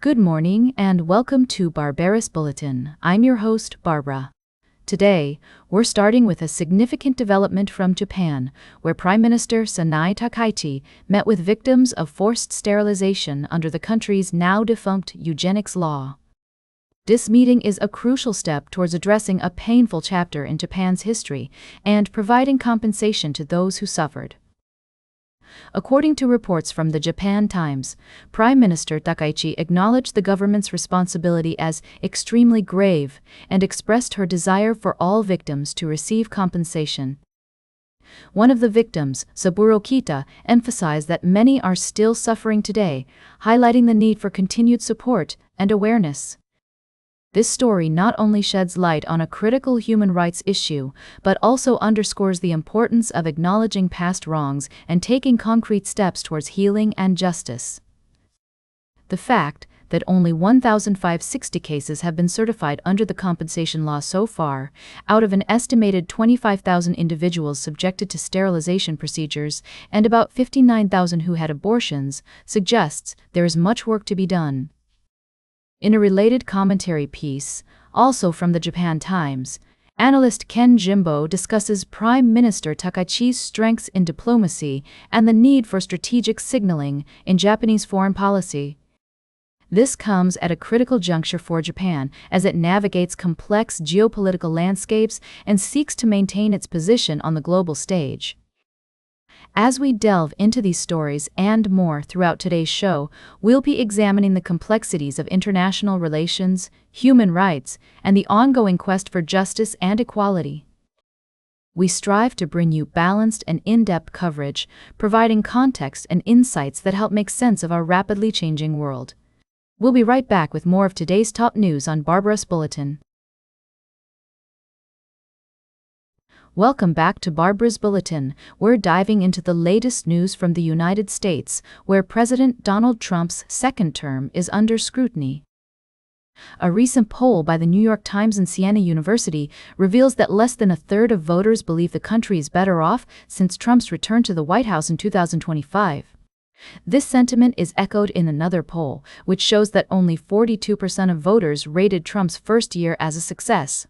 Good morning and welcome to Barbaras Bulletin. I'm your host, Barbara. Today, we're starting with a significant development from Japan, where Prime Minister Sanai Takaichi met with victims of forced sterilization under the country's now-defunct eugenics law. This meeting is a crucial step towards addressing a painful chapter in Japan's history and providing compensation to those who suffered. According to reports from the Japan Times, Prime Minister Takaichi acknowledged the government's responsibility as extremely grave and expressed her desire for all victims to receive compensation. One of the victims, Saburo Kita, emphasized that many are still suffering today, highlighting the need for continued support and awareness. This story not only sheds light on a critical human rights issue, but also underscores the importance of acknowledging past wrongs and taking concrete steps towards healing and justice. The fact that only 1,560 cases have been certified under the compensation law so far, out of an estimated 25,000 individuals subjected to sterilization procedures and about 59,000 who had abortions, suggests there is much work to be done. In a related commentary piece, also from the Japan Times, analyst Ken Jimbo discusses Prime Minister Takaichi's strengths in diplomacy and the need for strategic signaling in Japanese foreign policy. This comes at a critical juncture for Japan as it navigates complex geopolitical landscapes and seeks to maintain its position on the global stage. As we delve into these stories and more throughout today's show, we'll be examining the complexities of international relations, human rights, and the ongoing quest for justice and equality. We strive to bring you balanced and in-depth coverage, providing context and insights that help make sense of our rapidly changing world. We'll be right back with more of today's top news on Barbaras Bulletin. Welcome back to Barbaras Bulletin. We're diving into the latest news from the United States, where President Donald Trump's second term is under scrutiny. A recent poll by the New York Times and Siena University reveals that less than a third of voters believe the country is better off since Trump's return to the White House in 2025. This sentiment is echoed in another poll, which shows that only 42% of voters rated Trump's first year as a success.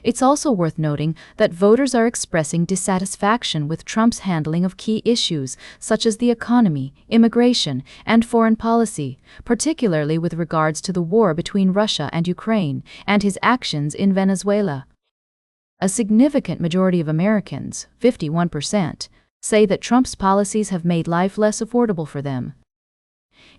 It's also worth noting that voters are expressing dissatisfaction with Trump's handling of key issues such as the economy, immigration, and foreign policy, particularly with regards to the war between Russia and Ukraine and his actions in Venezuela. A significant majority of Americans, 51%, say that Trump's policies have made life less affordable for them.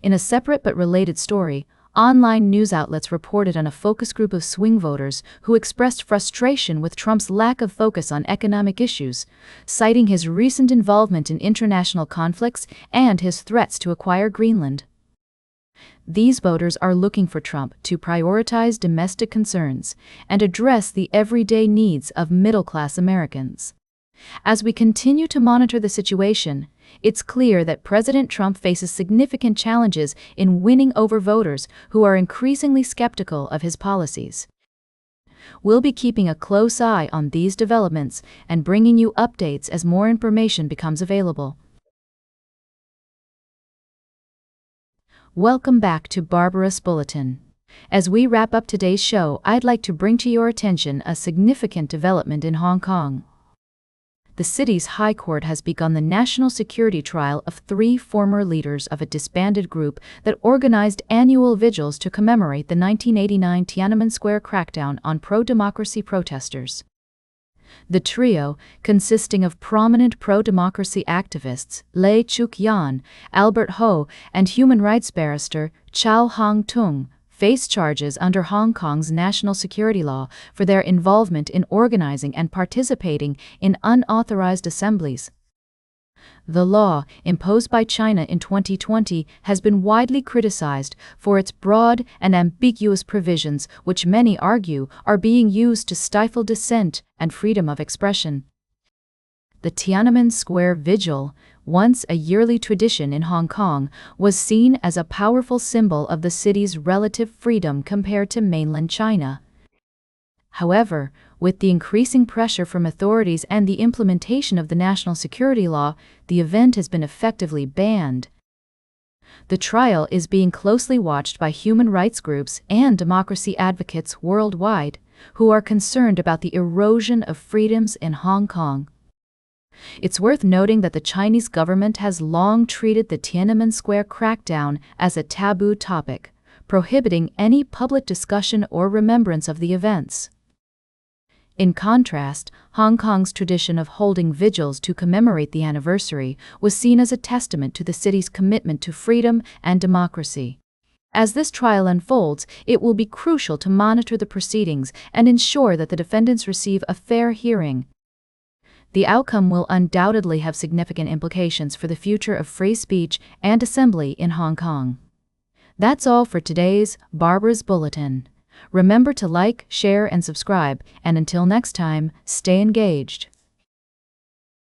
In a separate but related story, online news outlets reported on a focus group of swing voters who expressed frustration with Trump's lack of focus on economic issues, citing his recent involvement in international conflicts and his threats to acquire Greenland. These voters are looking for Trump to prioritize domestic concerns and address the everyday needs of middle-class Americans. As we continue to monitor the situation, it's clear that President Trump faces significant challenges in winning over voters who are increasingly skeptical of his policies. We'll be keeping a close eye on these developments and bringing you updates as more information becomes available. Welcome back to Barbaras Bulletin. As we wrap up today's show, I'd like to bring to your attention a significant development in Hong Kong. The city's High Court has begun the national security trial of 3 former leaders of a disbanded group that organized annual vigils to commemorate the 1989 Tiananmen Square crackdown on pro-democracy protesters. The trio, consisting of prominent pro-democracy activists Lei Chuk-yan, Albert Ho, and human rights barrister Chow Hong-tung, face charges under Hong Kong's national security law for their involvement in organizing and participating in unauthorized assemblies. The law, imposed by China in 2020, has been widely criticized for its broad and ambiguous provisions, which many argue are being used to stifle dissent and freedom of expression. The Tiananmen Square Vigil, once a yearly tradition in Hong Kong, was seen as a powerful symbol of the city's relative freedom compared to mainland China. However, with the increasing pressure from authorities and the implementation of the national security law, the event has been effectively banned. The trial is being closely watched by human rights groups and democracy advocates worldwide, who are concerned about the erosion of freedoms in Hong Kong. It's worth noting that the Chinese government has long treated the Tiananmen Square crackdown as a taboo topic, prohibiting any public discussion or remembrance of the events. In contrast, Hong Kong's tradition of holding vigils to commemorate the anniversary was seen as a testament to the city's commitment to freedom and democracy. As this trial unfolds, it will be crucial to monitor the proceedings and ensure that the defendants receive a fair hearing. The outcome will undoubtedly have significant implications for the future of free speech and assembly in Hong Kong. That's all for today's Barbaras Bulletin. Remember to like, share, and subscribe, and until next time, stay engaged.